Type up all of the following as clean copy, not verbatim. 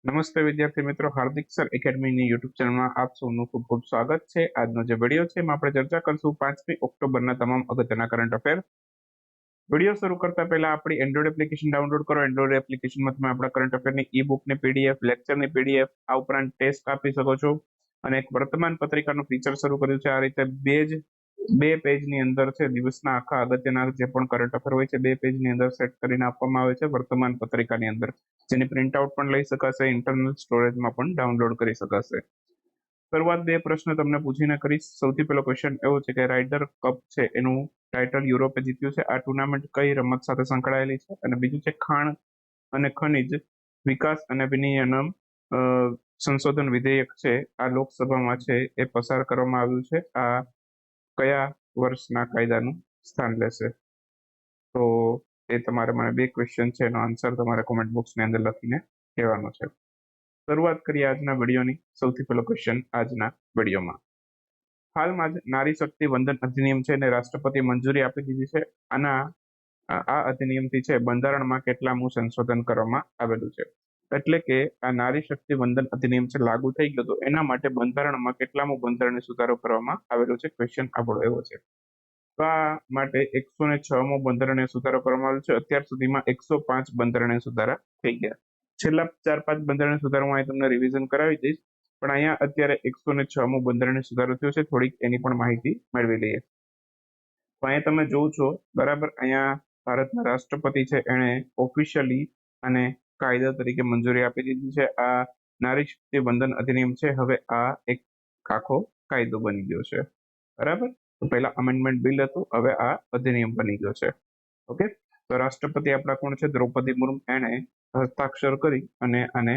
નમસ્તે વિદ્યાર્થી મિત્રો, હાર્દિક સર એકેડમીની યુટ્યુબ ચેનલમાં આપ સૌનું ખૂબ ખૂબ સ્વાગત છે। આજનો જે વિડીયો છે એમાં આપણે ચર્ચા કરશું 5મી ઓક્ટોબરના તમામ અગત્યના કરંટ અફેર। વિડીયો શરૂ કરતા પહેલા આપણી એન્ડ્રોઇડ એપ્લિકેશન ડાઉનલોડ કરો। એન્ડ્રોઇડ એપ્લિકેશનમાં તમે આપણા કરંટ અફેરની ઈ બુકની પીડીએફ, લેક્ચરની પીડીએફ, આ ઉપરાંત ટેસ્ટ આપી શકો છો અને એક વર્તમાન પત્રિકાનું ફીચર શરૂ કર્યું છે। આ રીતે બે પેજની અંદર છે દિવસના આખા અગત્યના જે પણ કરંટ અફેર હોય છે 2 પેજની અંદર સેટ કરીને આપવામાં આવે છે વર્તમાન પત્રિકાની અંદર, જેની પ્રિન્ટ આઉટ પણ લઈ શકાશે, ઇન્ટરનલ સ્ટોરેજમાં પણ ડાઉનલોડ કરી શકાશે। શરૂઆત 2 પ્રશ્ન તમને પૂછીને કરીશ। સૌથી પહેલો ક્વેશ્ચન એવો છે કે રાઇડર કપ છે એનું ટાઇટલ યુરોપે જીત્યું છે। આ ટુર્નામેન્ટ કઈ રમત સાથે સંકળાયેલી છે? અને બીજું છે ખાણ અને ખનિજ વિકાસ અને વિનિમય સંશોધન વિધેયક છે આ લોકસભામાં છે એ પસાર કરવામાં આવ્યું છે। આ કયા વર્ષના કાયદાનું સ્થાન લેશે? તો એ તમારે મને 2 ક્વેશ્ચન છે એનો આન્સર તમારે કોમેન્ટ બોક્સની અંદર લખીને કહેવાનો છે। શરૂઆત કરીએ આજના વિડીયોની। સૌથી પહેલો ક્વેશ્ચન આજના વિડીયોમાં, હાલમાં જ નારી શક્તિ વંદન અધિનિયમ છે એને રાષ્ટ્રપતિ મંજૂરી આપી દીધી છે। આ અધિનિયમથી છે બંધારણમાં કેટલામું સંશોધન કરવામાં આવેલું છે? એટલે કે આ નારી શક્તિ વંદન અધિનિયમ છે લાગુ થઈ ગયો તો એના માટે બંધારણમાં કેટલામું બંધારણીય સુધારો કરવામાં આવેલો છે? ક્વેશ્ચન આપણો એવો છે। તો આ માટે 106મો બંધારણીય સુધારો કરવામાં આવ્યો છે। અત્યાર સુધીમાં 105 બંધારણીય સુધારા થઈ ગયા। છેલ્લા 4-5 બંધારણીય સુધારો હું તમને રિવિઝન કરાવી દઈશ, પણ અહીંયા અત્યારે 106મો બંધારણીય સુધારો થયો છે। થોડીક એની પણ માહિતી મેળવી લઈએ। તો અહીંયા તમે જોવો છો બરાબર, અહીંયા ભારતના રાષ્ટ્રપતિ છે એણે ઓફિશિયલી અને કાયદા તરીકે મંજૂરી આપી દીધી છે। આ નારી શક્તિ વંદન અધિનિયમ છે હવે આ એક આખો કાયદો બની ગયો છે, બરાબર। તો પહેલા અમેન્ડમેન્ટ બિલ હતું, હવે આ અધિનિયમ બની ગયો છે। ઓકે, તો રાષ્ટ્રપતિ આપણા કોણ છે? દ્રૌપદી મુર્મુ, એને હસ્તાક્ષર કરી અને આને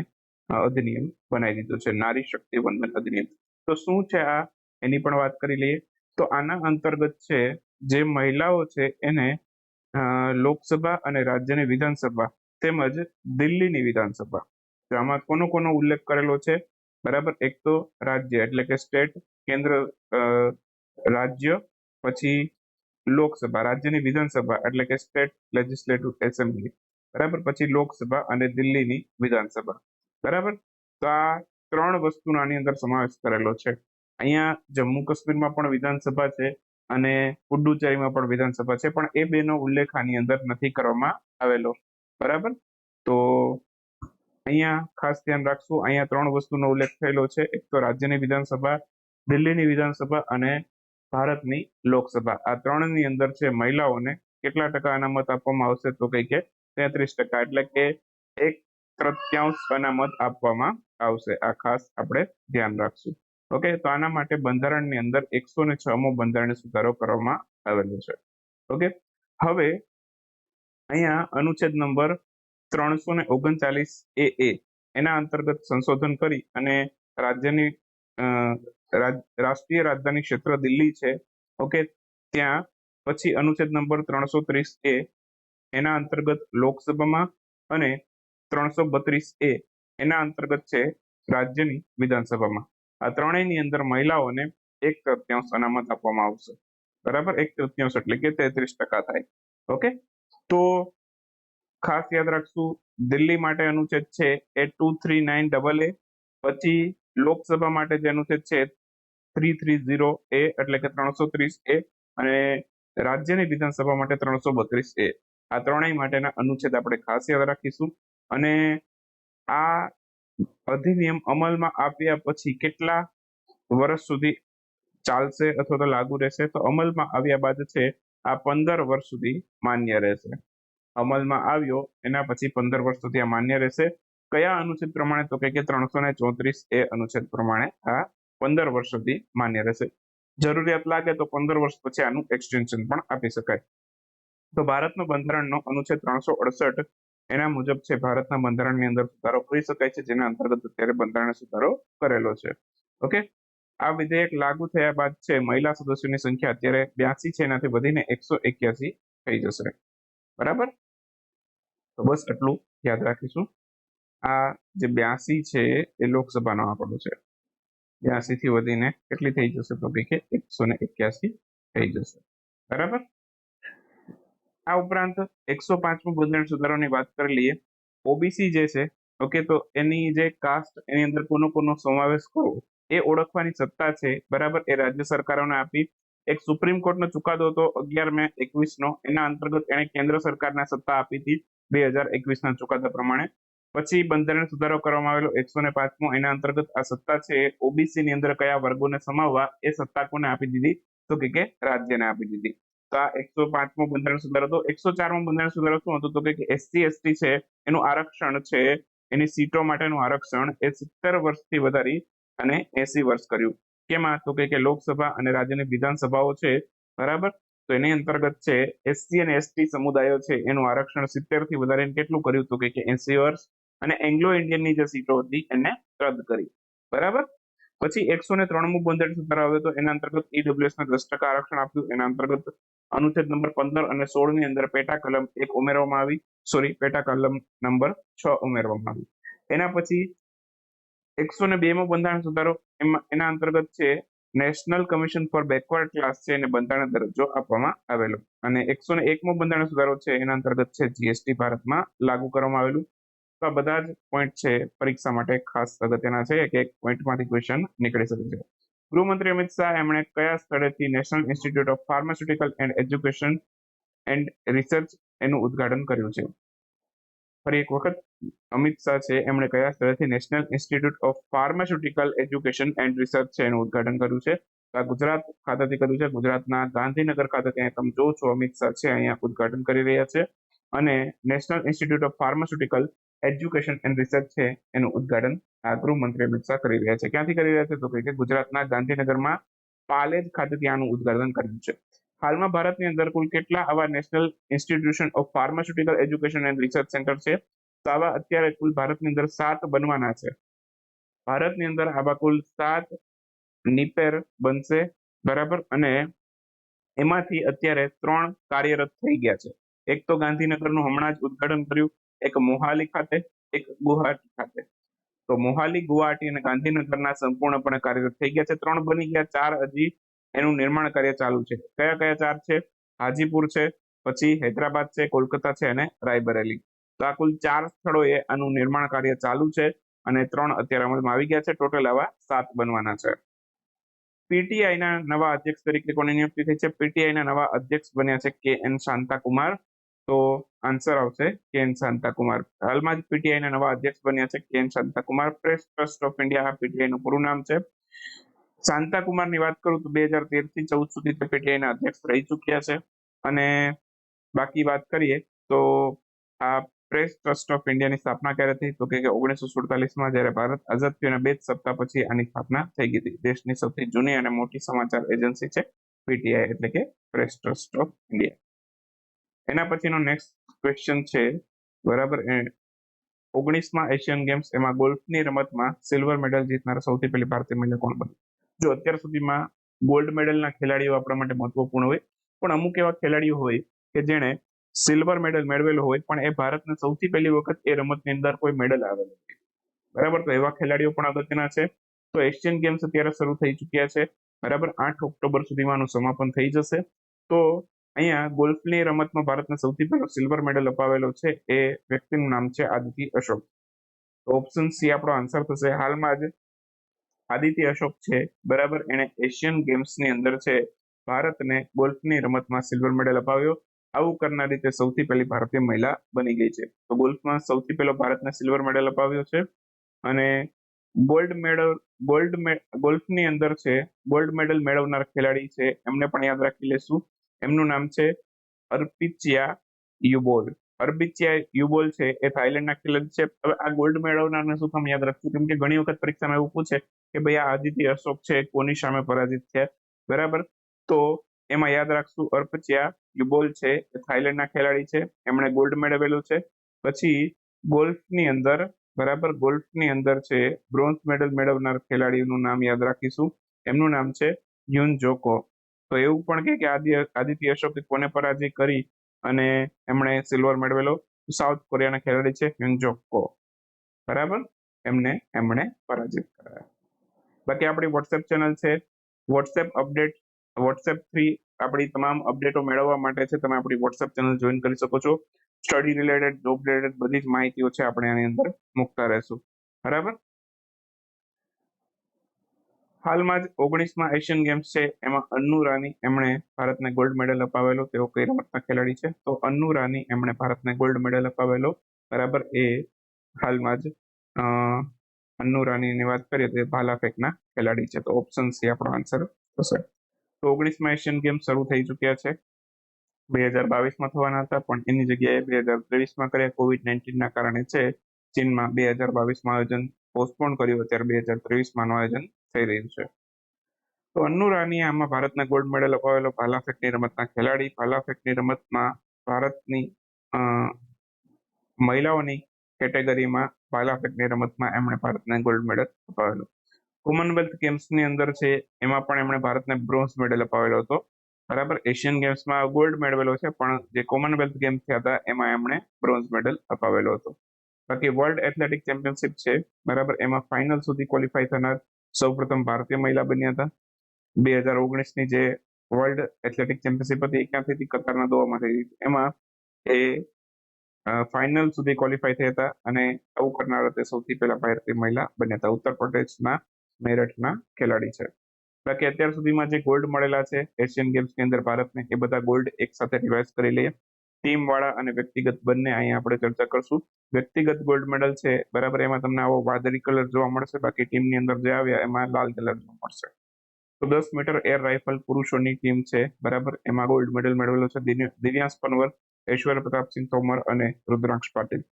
અધિનિયમ બનાવી દીધું છે, નારી શક્તિ વંદન અધિનિયમ। તો શું છે આ, એની પણ વાત કરી લઈએ। તો આના અંતર્ગત છે જે મહિલાઓ છે એને લોકસભા અને રાજ્યની વિધાનસભા તેમજ દિલ્હીની વિધાનસભા, તો આમાં કોનો કોનો ઉલ્લેખ કરેલો છે? બરાબર, એક તો રાજ્ય એટલે કે સ્ટેટ, કેન્દ્ર, રાજ્ય, પછી લોકસભા, રાજ્યની વિધાનસભા એટલે કે સ્ટેટ લેજિસ્લેટિવ એસેમ્બલી, બરાબર, પછી લોકસભા અને દિલ્હીની વિધાનસભા, બરાબર। તો આ 3 વસ્તુનો આની અંદર સમાવેશ કરેલો છે। અહીંયા જમ્મુ કાશ્મીરમાં પણ વિધાનસભા છે અને પુડુચેરીમાં પણ વિધાનસભા છે, પણ એ બેનો ઉલ્લેખ આની અંદર નથી કરવામાં આવેલો, બરાબર। તો અહીંયા ખાસ ધ્યાન રાખશું, અહીંયા 3 વસ્તુનો ઉલ્લેખ થયેલો છે, એક તો રાજ્યની વિધાનસભા, દિલ્હીની વિધાનસભા અને ભારતની લોકસભા। આ 3ની અંદર છે મહિલાઓને કેટલા ટકા અનામત આપવામાં આવશે? તો કઈ કે 33%, એટલે કે 1/3 અનામત આપવામાં આવશે। આ ખાસ આપણે ધ્યાન રાખશું। ઓકે, તો આના માટે બંધારણની અંદર 106મો બંધારણીય સુધારો કરવામાં આવેલો છે। ઓકે, હવે અહીંયા અનુચ્છેદ નંબર 339 એના અંતર્ગત સંશોધન કરી અને રાજ્યની રાષ્ટ્રીય રાજધાની ક્ષેત્ર દિલ્હી છે, ઓકે, ત્યાં પછી અનુચ્છેદ નંબર 330 એના અંતર્ગત લોકસભામાં અને 332 એના અંતર્ગત છે રાજ્યની વિધાનસભામાં। આ ત્રણેયની અંદર મહિલાઓને 1/3 અનામત આપવામાં આવશે, બરાબર। 1/3 એટલે કે 33% થાય। ઓકે, તો ખાસ યાદ રાખશું, દિલ્હી માટે અનુચ્છેદ છે એ 239AA, પછી લોકસભા માટે જે અનુચ્છેદ છે 330A એટલે કે 330A, અને રાજ્યની વિધાનસભા માટે 332A। આ ત્રણેય માટેના અનુચ્છેદ આપણે ખાસ યાદ રાખીશું। અને આ અધિનિયમ અમલમાં આવ્યા પછી કેટલા વર્ષ સુધી ચાલશે અથવા તો લાગુ રહેશે? તો અમલમાં આવ્યા બાદ છે આ 15 વર્ષ સુધી માન્ય રહેશે। અમલમાં આવ્યો એના પછી 15 વર્ષ સુધી આ માન્ય રહેશે। કયા અનુચ્છેદ પ્રમાણે? તો કે 334A અનુચ્છેદ પ્રમાણે આ 15 વર્ષ સુધી માન્ય રહેશે। જરૂરિયાત લાગે તો 15 વર્ષ પછી આનું એક્સટેન્શન પણ આપી શકાય। તો ભારતના બંધારણનો અનુચ્છેદ 368 એના મુજબ છે ભારતના બંધારણની અંદર સુધારો કરી શકાય છે, જેના અંતર્ગત અત્યારે બંધારણ સુધારો કરેલો છે। ઓકે, આ વિધેયક લાગુ થયા બાદ છે મહિલા સદસ્યોની સંખ્યા અત્યારે 82 છે, એનાથી વધીને 181 થઈ જશે, બરાબર। તો બસ એટલું યાદ રાખીશું। આ જે 82 છે એ લોકસભાનો આંકડો છે, 82 થી વધીને કેટલી થઈ જશે? તો કે 181 થઈ જશે, બરાબર। આ ઉપરાંત 105મો બંધારણ સુધારાની વાત કરી લઈએ। ઓબીસી જે છે ઓકે, તો એની જે કાસ્ટ એની અંદર કોનો સમાવેશ કરવો એ ઓળખવાની સત્તા છે, બરાબર, એ રાજ્ય સરકારોને આપી. એક સુપ્રીમ કોર્ટનો ચુકાદો હતો 11 મે 2021 નો, એના અંતર્ગત એને કેન્દ્ર સરકારને સત્તા આપી હતી 2021 ના ચુકાદા પ્રમાણે. પછી બંધારણ સુધારો કરવામાં આવેલો 105મો, એના અંતર્ગત આ સત્તા છે ઓબીસી ની અંદર કયા વર્ગોને સમાવવા એ સત્તા કોને આપી દીધી, તો કે રાજ્યને આપી દીધી. તો આ 105મો બંધારણ સુધારો હતો. 104મો બંધારણ સુધારો શું હતો, તો કે એસસી એસટી છે એનું આરક્ષણ છે, એની સીટો માટેનું આરક્ષણ એ 70 વર્ષથી વધારી અને 80 વર્ષ કર્યું. કેમાં, તો કે લોકસભા અને રાજ્યની વિધાનસભાઓ છે, બરાબર, તો એની અંતર્ગત છે એસસી અને એસટી સમુદાયો છે એનું આરક્ષણ 70 થી વધારીને કેટલું કર્યું, તો કે 80 વર્ષ. અને એંગ્લો ઇન્ડિયનની જે સીટો હતી એને રદ કરી, બરાબર. પછી 103મું બંધારણ સુધારો આવ્યો તો એના અંતર્ગત ઈડબ્લ્યુએસ ને 10% આરક્ષણ આપ્યું. એના અંતર્ગત અનુચ્છેદ નંબર 15 અને 16 ની અંદર પેટા કલમ 1 ઉમેરવામાં આવી, પેટા કલમ નંબર 6 ઉમેરવામાં આવી. એના પછી 102મો બંધારણ સુધારો, એના અંતર્ગત છે national commission four backward class છે એને બંધારણ દરજ્જો આપવામાં આવેલો. અને 101મો બંધારણ સુધારો છે એના અંતર્ગત છે જીએસટી ભારતમાં લાગુ કરવામાં આવેલું. તો આ બધા જ પોઈન્ટ છે પરીક્ષા માટે ખાસ અગત્યના છે, એક પોઈન્ટમાંથી ક્વેશ્ચન નીકળી શકે છે. ગૃહમંત્રી અમિત શાહ એમણે કયા સ્થળેથી national institute of pharmaceutical and education and research એનું ઉદ્ઘાટન કર્યું છે? ફરી એક વખત, અમિત શાહ છે એમણે કયા સ્થળેથી national institute of pharmaceutical education and research છે એનું ઉદ્ઘાટન કર્યું છે? આ ગુજરાત ખાતેથી કર્યું છે. ગુજરાતના ગાંધીનગર ખાતેથી અહીંયા તમે જો છો અમિત શાહ છે અહીંયા ઉદ્ઘાટન કરી રહ્યા છે. અને national institute of pharmaceutical education and research છે એનું ઉદ્ઘાટન આ ગૃહમંત્રી અમિત શાહ કરી રહ્યા છે. ક્યાંથી કરી રહ્યા છે, તો કે ગુજરાતના ગાંધીનગરમાં પાલેજ ખાતેથી આનું ઉદ્ઘાટન કર્યું છે. હાલમાં ભારતની અંદર કુલ કેટલા આવા national institution of pharmaceutical education and research centre છે? તો આવા અત્યારે કુલ ભારતની અંદર 7 બનવાના છે. ભારતની અંદર આવા કુલ 7 નીપેર બનશે, બરાબર. અને એમાંથી અત્યારે 3 કાર્યરત થઈ ગયા છે. એક તો ગાંધીનગરનું હમણાં જ ઉદ્ઘાટન કર્યું, એક મોહાલી ખાતે, એક ગુવાહાટી ખાતે. તો મોહાલી, ગુવાહાટી અને ગાંધીનગરના સંપૂર્ણપણે કાર્યરત થઈ ગયા છે. 3 બની ગયા, 4 હજી એનું નિર્માણ કાર્ય ચાલુ છે. કયા કયા 4 છે? હાજીપુર છે, પછી હૈદરાબાદ છે, કોલકાતા છે અને રાયબરેલી. તો આ કુલ 4 સ્થળોએ આનું નિર્માણ કાર્ય ચાલુ છે અને 3 અત્યારે અમલમાં આવી ગયા છે. ટોટલ આવા 7 બનવાના છે. પીટીઆઈ ના નવા અધ્યક્ષ તરીકે કોની નિયુક્તિ થઈ છે? પીટીઆઈ ના નવા અધ્યક્ષ બન્યા છે કે એન શાંતાકુમાર. તો આન્સર આવશે કે એન શાંતાકુમાર. હાલમાં જ પીટીઆઈ ના નવા અધ્યક્ષ બન્યા છે કે N Shantakumar. Press trust of India આ પીટીઆઈ નું પૂરું નામ છે. શાંતાકુમાર ની વાત કરું તો 2013 થી 14 સુધી પીટીઆઈ ના અધ્યક્ષ રહી ચુક્યા છે. અને બાકી વાત કરીએ તો આ પ્રેસ ટ્રસ્ટ ઓફ ઇન્ડિયાની સ્થાપના ક્યારે થઈ, તો કે 1947માં જ્યારે ભારત આઝાદ થયું અને 2 સપ્તાહ પછી આની સ્થાપના થઈ ગઈ હતી. દેશની સૌથી જૂની અને મોટી સમાચાર એજન્સી છે પીટીઆઈ, એટલે કે પ્રેસ ટ્રસ્ટ ઓફ ઇન્ડિયા. એના પછીનો નેક્સ્ટ ક્વેશ્ચન છે, બરાબર, 19મા એશિયન ગેમ્સ એમાં ગોલ્ફની રમતમાં સિલ્વર મેડલ જીતનાર સૌથી પહેલી ભારતીય મહિલા કોણ બની? જો અત્યાર સુધીમાં ગોલ્ડ મેડલના ખેલાડીઓ આપણા માટે મહત્વપૂર્ણ હોય, પણ અમુક એવા ખેલાડીઓ હોય કે જેણે સિલ્વર મેડલ મેળવેલો હોય પણ એ ભારતને સૌથી પહેલી વખત એ રમતની અંદર કોઈ મેડલ આવેલો નથી, બરાબર. તો એવા ખેલાડીઓ પણ અગત્યના છે. તો એશિયન ગેમ્સ અત્યારે શરૂ થઈ ચુક્યા છે, બરાબર. 8 ઓક્ટોબર સુધીમાં આનું સમાપન થઈ જશે. તો અહીંયા ગોલ્ફની રમતમાં ભારતને સૌથી પહેલો સિલ્વર મેડલ અપાવેલો છે એ વ્યક્તિનું નામ છે આદિત્ય અશોક. તો ઓપ્શન સી આપણો આન્સર થશે. હાલમાં જ આદિત્ય અશોક છે, બરાબર, એને એશિયન ગેમ્સની અંદર છે ભારતને ગોલ્ફની રમતમાં સિલ્વર મેડલ અપાવ્યો. આવું કરનારી તે સૌથી પહેલી ભારતીય મહિલા બની ગઈ છે. તો ગોલ્ફમાં સૌથી પહેલો ભારતને સિલ્વર મેડલ અપાવ્યો છે. અને ગોલ્ફની અંદર છે ગોલ્ડ મેડલ મેળવનાર ખેલાડી છે એમને પણ યાદ રાખી લેશું. એમનું નામ છે અર્પિચિયા યુબોલ. અર્પિચિયા યુબોલ છે એ થાઈલેન્ડના ખેલાડી છે. હવે આ ગોલ્ડ મેળવનારને શું કામ યાદ રાખશું? કેમ કે ઘણી વખત પરીક્ષામાં એવું પૂછે કે ભાઈ આ આદિત્ય અશોક છે કોની સામે પરાજિત થયા, બરાબર. તો એમાં યાદ રાખશું અર્પિચિયા યુબોલ છે એ થાઈલેન્ડના ખેલાડી છે, એમણે ગોલ્ડ મેળવેલું છે. પછી ગોલ્ફની અંદર, બરાબર, ગોલ્ફની અંદર છે બ્રોન્ઝ મેડલ મેળવનાર ખેલાડીનું નામ યાદ રાખીશું. એમનું નામ છે યુન જોકો. તો એવું પણ કે આદિત્ય અશોકે કોને પરાજય કરી અને એમણે સિલ્વર મેળવેલો? સાઉથ કોરિયાના ખેલાડી છે યુન જોકો, બરાબર. એમણે પરાજિત કરાયા. બાકી આપણી વોટ્સએપ ચેનલ છે, વોટ્સએપ થ્રી આપણી તમામ અપડેટો મેળવવા માટે છે તમે આપણી વોટ્સએપ ચેનલ જોઈન કરી શકો છો. સ્ટડી રિલેટેડ, જોબ રિલેટેડ બધી જ માહિતીઓ છે આપણે આની અંદર મૂકતા રહેશું. બરાબર. હાલમાં જ 19માં એશિયન ગેમ્સ છે એમાં અન્નુ રાની એમણે ભારતને ગોલ્ડ મેડલ અપાવેલો. તેઓ કઈ રમતના ખેલાડી છે? તો અન્નુ રાની એમણે ભારતને ગોલ્ડ મેડલ અપાવેલો. બરાબર. એ હાલમાં જ અન્નુ રાનીની વાત કરીએ તો ભાલા ફેંકના ખેલાડી છે. તો ઓપ્શન સી આપણો આન્સર થશે. તો 19માં એશિયન ગેમ્સ શરૂ થઈ ચુક્યા છે. 2022માં થવાના હતા પણ એની જગ્યાએ 2023માં કર્યા. COVID-19ના કારણે છે ચીનમાં 2022માં આયોજન પોસ્ટપોન કર્યું. અત્યારે 2023માં આયોજન થઈ રહ્યું છે. તો અન્નુ રાનીએ આમાં ભારતને ગોલ્ડ મેડલ અપાવેલો. ભાલા ફેંકની રમતના ખેલાડી. ભાલા ફેંકની રમતમાં ભારતની મહિલાઓની કેટેગરીમાં ભાલા ફેંકની રમતમાં એમણે ભારતને ગોલ્ડ મેડલ અપાવેલો. કોમનવેલ્થ ગેમ્સની અંદર છે એમાં પણ એમણે ભારતને બ્રોન્ઝ મેડલ અપાવેલો હતો. બરાબર. એશિયન ગેમ્સમાં ગોલ્ડ મેળવેલો છે પણ જે કોમનવેલ્થ ગેમ્સ થયા હતા એમાં એમણે બ્રોન્ઝ મેડલ અપાવેલો હતો. બાકી વર્લ્ડ એથ્લેટિક ચેમ્પિયનશિપ છે. બરાબર. એમાં ફાઇનલ સુધી ક્વોલિફાય થનાર સૌપ્રથમ ભારતીય મહિલા બન્યા હતા. 2019ની જે વર્લ્ડ એથ્લેટિક ચેમ્પિયનશિપ હતી એ ક્યાંથી હતી? કતારના દોહામાં થઈ હતી. એમાં એ ફાઇનલ સુધી ક્વોલિફાય થયા હતા અને આવું કરનાર તે સૌથી પહેલા ભારતીય મહિલા બન્યા હતા. ઉત્તર પ્રદેશના મેરઠના ખેલાડી છે. બાકી અત્યાર સુધીમાં જે ગોલ્ડ મળેલા છે એશિયન ગેમ્સની અંદર ભારતને એ બધા ગોલ્ડ એક સાથે રિવાઇઝ કરી લઈએ. ટીમ વાળા અને વ્યક્તિગત બંને અહીંયા આપણે ચર્ચા કરશું. વ્યક્તિગત ગોલ્ડ મેડલ છે. બરાબર. એમાં તમને આવો વાદળી કલર જોવા મળશે. બાકી ટીમની અંદર જે આવ્યા એમાં લાલ કલર જોવા મળશે. તો 10 મીટર એર રાઇફલ પુરુષોની ટીમ છે. બરાબર. એમાં ગોલ્ડ મેડલ મેળવેલો છે દિવ્યાંશ પનવર, ઐશ્વર્ય પ્રતાપસિંહ તોમર અને રુદ્રાંશ પાટીલ.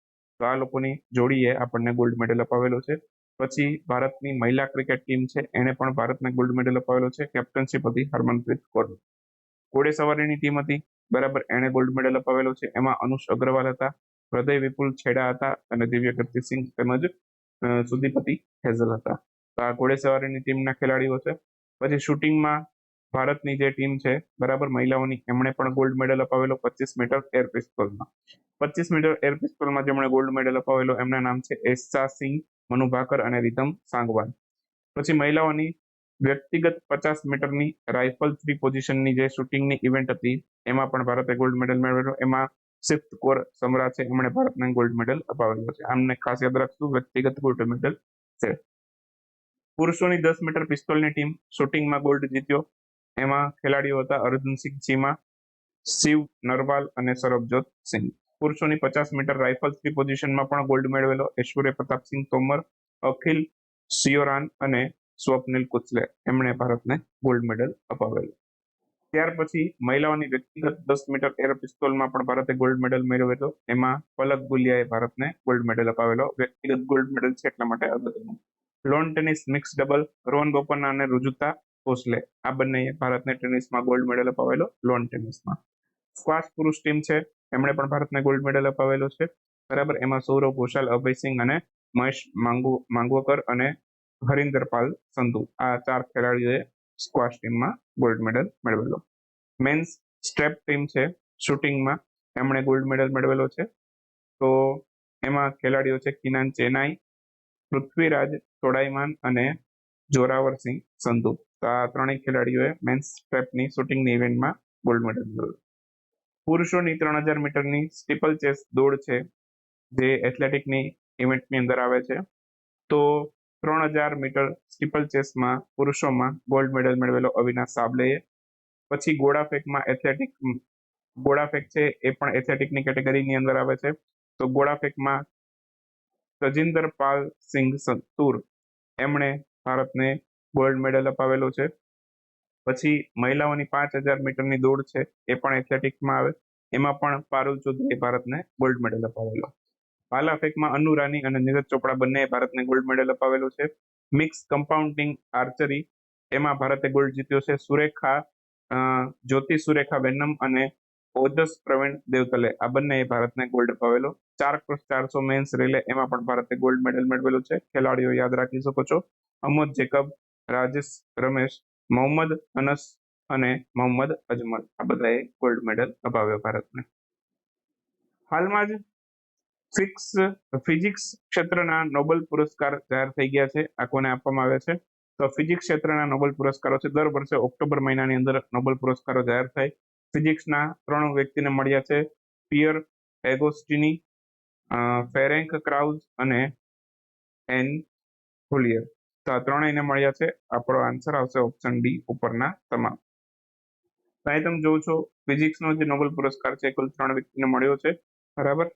તો આ લોકોની જોડીએ આપણને ગોલ્ડ મેડલ અપાવેલો છે. પછી ભારતની મહિલા ક્રિકેટ ટીમ છે એને પણ ભારતને ગોલ્ડ મેડલ અપાવેલો છે. કેપ્ટનશીપ હતી હરમનપ્રીત કૌર. ઘોડેસવારીની ટીમ હતી. બરાબર. એને ગોલ્ડ મેડલ અપાવેલો છે. એમાં અનુષ અગ્રવાલ હતા, હૃદય વિપુલ છેડા હતા અને દિવ્ય કીર્તિસિંહ તેમજ સુદીપતિ હેઝલ હતા. તો આ ઘોડેસવારીની ટીમના ખેલાડીઓ છે. પછી શૂટિંગમાં ભારતની જે ટીમ છે બરાબર મહિલાઓની એમણે પણ ગોલ્ડ મેડલ અપાવેલો 25 મીટર એર પિસ્તોલમાં. 25 મીટર એર પિસ્તોલમાં જેમણે ગોલ્ડ મેડલ અપાવેલો એમના નામ છે એસ્સા સિંહ, મનુ ભાકર અને રીતમ સાંગવાન. પછી મહિલાઓની વ્યક્તિગત 50 મીટરની રાઇફલ 3 પોઝિશનની જે શૂટિંગની ઇવેન્ટ હતી એમાં પણ ભારતે ગોલ્ડ મેડલ મેળવેલો. એમાં સિફ્ત કોર સમરા છે એમણે ભારતને ગોલ્ડ મેડલ અપાવેલો છે. આમને ખાસ યાદ રાખશું, વ્યક્તિગત ગોલ્ડ મેડલ છે. પુરુષોની 10 મીટર પિસ્તોલની ટીમ શૂટિંગમાં ગોલ્ડ જીત્યો. એમાં ખેલાડીઓ હતા અર્જુનસિંહ ચીમા, શિવ નરવાલ અને સરબજોત સિંહ. પુરુષોની 50 મીટર રાઇફલ 3 પોઝિશનમાં પણ ગોલ્ડ મેળવેલો ઐશ્વર્ય પ્રતાપસિંહ તોમર, અખિલ સિયોરાન અને સ્વપ્નિલ કુચલે એમણે ભારતને ગોલ્ડ મેડલ અપાવેલો. ત્યાર પછી મહિલાઓની વ્યક્તિગત 10 મીટર એર પિસ્તોલમાં પણ ભારતે ગોલ્ડ મેડલ મેળવેલો. એમાં પલક ગુલિયાએ ભારતને ગોલ્ડ મેડલ અપાવેલો. વ્યક્તિગત ગોલ્ડ મેડલ છે એટલા માટે અગત્યનું. Lawn tennis mix double Rohan Bopanna અને રુજુતા ભોસલે આ બંને ભારતને ટેનિસમાં ગોલ્ડ મેડલ અપાવેલો. લોન ટેનિસમાં સ્ક્વાશ પુરુષ ટીમ છે એમણે પણ ભારતને ગોલ્ડ મેડલ અપાવેલો છે. બરાબર. એમાં સૌરવ ઘોષાલ, અભયસિંહ અને મહેશ માંગવકર અને હરિન્દરપાલ સંધુ આ 4 ખેલાડીઓએ સ્ક્વાશ ટીમમાં ગોલ્ડ મેડલ મેળવેલો. મેન્સ સ્ટ્રેપ ટીમ છે શૂટિંગમાં એમણે ગોલ્ડ મેડલ મેળવેલો છે. તો એમાં ખેલાડીઓ છે કિનાન ચેનાઈ, પૃથ્વીરાજ ચોડાઈમાન અને જોરાવરસિંહ સંધુ. તો આ ત્રણેય ખેલાડીઓએ મેન્સ સ્ટ્રેપની શૂટિંગની ઇવેન્ટમાં ગોલ્ડ મેડલ મેળવેલો. પુરુષોની 3000 મીટરની સ્ટીપલ ચેસ દોડ છે જે એથ્લેટિકની ઇવેન્ટની અંદર આવે છે. તો 3000 મીટર સ્ટીપલ ચેસમાં પુરુષોમાં ગોલ્ડ મેડલ મેળવેલો અવિનાશ સાબલેએ. પછી ગોળાફેંકમાં ગોળાફેંક છે એ પણ એથ્લેટિકની કેટેગરીની અંદર આવે છે. તો ગોળાફેંકમાં તજિંદર પાલ સિંઘ સંતૂર એમણે ભારતને ગોલ્ડ મેડલ અપાવેલો છે. પછી મહિલાઓની 5000 મીટરની દોડ છે એ પણ એથ્લેટિક્સમાં આવે. એમાં પણ પારુલ ચૌધરીએ ભારતને ગોલ્ડ મેડલ અપાવેલો. ભાલા ફેંકમાં અન્નુ રાની અને નીરજ ચોપડા બંને ભારતને ગોલ્ડ મેડલ અપાવેલો છે. મિક્સ કમ્પાઉન્ડિંગ આર્ચરી એમાં ભારતે ગોલ્ડ જીત્યો છે. જ્યોતિ સુરેખા વેનમ અને ઓજસ પ્રવીણ દેવતલે આ બંને ભારતને ગોલ્ડ અપાવેલો. 4x400 મેન્સ રિલે એમાં પણ ભારતે ગોલ્ડ મેડલ મેળવેલો છે. ખેલાડીઓ યાદ રાખી શકો છો અમોદ જેકબ, રાજેશ રમેશ, મોહમ્મદ અનસ અને મોહમ્મદ અજમલ આ બધાએ ગોલ્ડ મેડલ અપાવ્યો ભારતને. હાલમાં જ ફિઝિક્સ ક્ષેત્રના નોબેલ પુરસ્કાર જાહેર થઈ ગયા છે. આ કોને આપવામાં આવ્યા છે? તો ફિઝિક્સ ક્ષેત્રના નોબેલ પુરસ્કારો છે. દર વર્ષે ઓક્ટોબર મહિનાની અંદર નોબેલ પુરસ્કારો જાહેર થાય. ફિઝિક્સના 3 વ્યક્તિને મળ્યા છે. પિયર એગોસ્ટિની, ફેરેન્ક ક્રાઉઝ અને એન હુલિયર. તો આ ત્રણેયને મળ્યા છે. આપણો આન્સર આવશે ઓપ્શન ડી ઉપરના તમામ. તો અહીં તમે જોવો છો ફિઝિક્સનો જે નોબેલ પુરસ્કાર છે કુલ 3 વ્યક્તિને મળ્યો છે, બરાબર.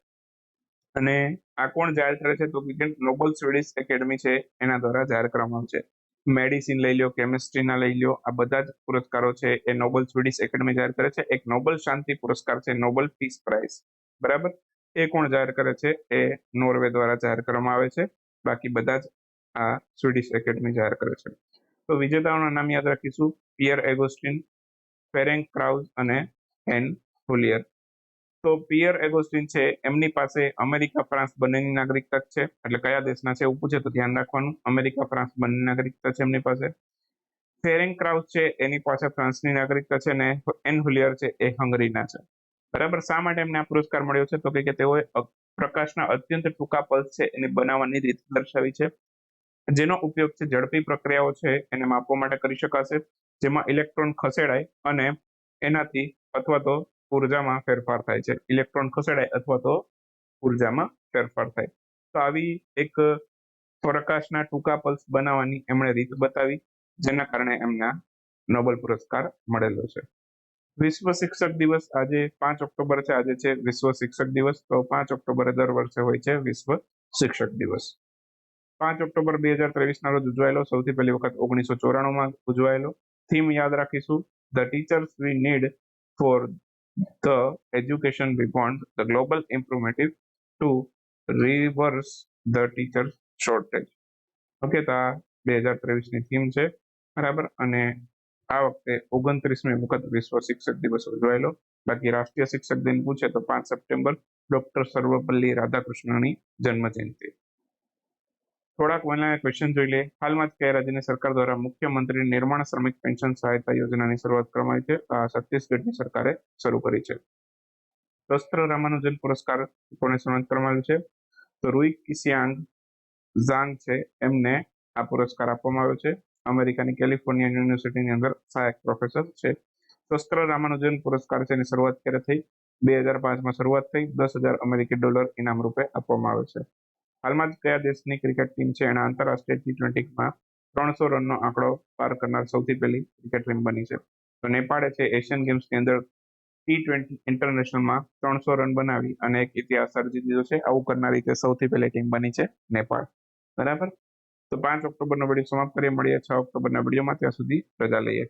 અને આ કોણ જાહેર કરે છે તો કે નોબેલ સ્વીડિશ એકેડમી છે એના દ્વારા જાહેર કરવામાં આવે છે. મેડિસિન લઈ લો, કેમિસ્ટ્રીના લઈ લો, આ બધા જ પુરસ્કારો છે એ નોબેલ સ્વીડિશ એકેડમી જાહેર કરે છે. એક નોબેલ શાંતિ પુરસ્કાર છે, નોબેલ પીસ પ્રાઇઝ, બરાબર, એ કોણ જાહેર કરે છે? એ નોર્વે દ્વારા જાહેર કરવામાં આવે છે. બાકી બધા જ આ સ્વીડિશ એકેડમી જાહેર કરે છે. તો વિજેતાઓના નામ યાદ રાખીશું: પિયર એગોસ્ટિન, ફેરેન્ક ક્રાઉઝ અને એન હુલિયર. તો પિયર એગોસ્ટિન છે એમની પાસે અમેરિકા, ફ્રાન્સ બંનેની નાગરિકતા છે. એટલે કયા દેશના છે એવું પૂછે તો ધ્યાન રાખવાનું, અમેરિકા, ફ્રાન્સ બંને નાગરિકતા છે એમની પાસે. ફેરેન્ક ક્રાઉઝ છે એની પાસે ફ્રાન્સની નાગરિકતા છે ને એન હુલિયર છે એ હંગરીના છે, બરાબર. શા માટે એમને આ પુરસ્કાર મળ્યો છે તો કે તેઓએ પ્રકાશના અત્યંત ટૂંકા પલ્સ છે એની બનાવવાની રીત દર્શાવી છે, જેનો ઉપયોગ છે ઝડપી પ્રક્રિયાઓ છે એને માપવા માટે કરી શકાશે, જેમાં ઇલેક્ટ્રોન ખસેડાય અને એનાથી અથવા તો ઉર્જામાં ફેરફાર થાય છે. ઇલેક્ટ્રોન ખસેડાય અથવા તો ઉર્જામાં ફેરફાર થાય. તો આવી એક પ્રકાશના ટૂંકા પલ્સ બનાવવાની એમણે રીત બતાવી, જેના કારણે એમને નોબેલ પુરસ્કાર મળેલો છે. વિશ્વ શિક્ષક દિવસ આજે 5 ઓક્ટોબર છે, આજે છે વિશ્વ શિક્ષક દિવસ. તો 5 ઓક્ટોબરે દર વર્ષે હોય છે વિશ્વ શિક્ષક દિવસ. 5 ઓક્ટોબર 2023 રોજ ઉજવાયેલો, સૌથી પહેલી વખત 1994માં ઉજવાયેલો. થીમ યાદ રાખીશું: the teachers we need for the education we want, the global improvement to reverse the teachers shortage. Okay, તો આ 2023ની થીમ છે, બરાબર. અને આ વખતે 29મી વખત વિશ્વ શિક્ષક દિવસ ઉજવાયેલો. બાકી રાષ્ટ્રીય શિક્ષક દિન પૂછે તો 5 સપ્ટેમ્બર ડોક્ટર સર્વપલ્લી રાધાકૃષ્ણની જન્મ જયંતિ. થોડાક વહેલા ક્વેશ્ચન જોઈ લે. હાલમાં જ કયા રાજ્યની સરકાર દ્વારા મુખ્યમંત્રી નિર્માણ શ્રમિક પેન્શન સહાયતા યોજનાની શરૂઆત કરવામાં આવી છે? આ છત્તીસગઢની સરકારે શરૂ કરી છે. શસ્ત્ર રામાનુજન પુરસ્કાર કોને સન્માનિત કરવામાં આવ્યો છે? તો રૂઈ કિસિયાંગ ઝાંગ છે એમને આ પુરસ્કાર આપવામાં આવ્યો છે. અમેરિકાની કેલિફોર્નિયા યુનિવર્સિટીની અંદર સહાયક પ્રોફેસર છે. શસ્ત્ર રામાનુજન પુરસ્કાર છે એની શરૂઆત ક્યારે થઈ? 2005માં શરૂઆત થઈ. $10,000 અમેરિકી ઇનામ રૂપે આપવામાં આવે છે. હાલમાં જ કયા દેશની ક્રિકેટ ટીમ છે એના આંતરરાષ્ટ્રીય T20માં 300 રનનો આંકડો પાર કરનાર સૌથી પહેલી ક્રિકેટ ટીમ બની છે? તો નેપાળે છે એશિયન ગેમ્સની અંદર T20 ઇન્ટરનેશનલમાં 300 રન બનાવી અને એક ઇતિહાસ સર્જી દીધો છે. આવું કરનારી તે સૌથી પહેલી ટીમ બની છે નેપાળ, બરાબર. તો 5 ઓક્ટોબરનો વિડીયો સમાપ્ત કરીએ. મળીએ 6 ઓક્ટોબરના વિડીયોમાં. ત્યાં સુધી રજા લઈએ.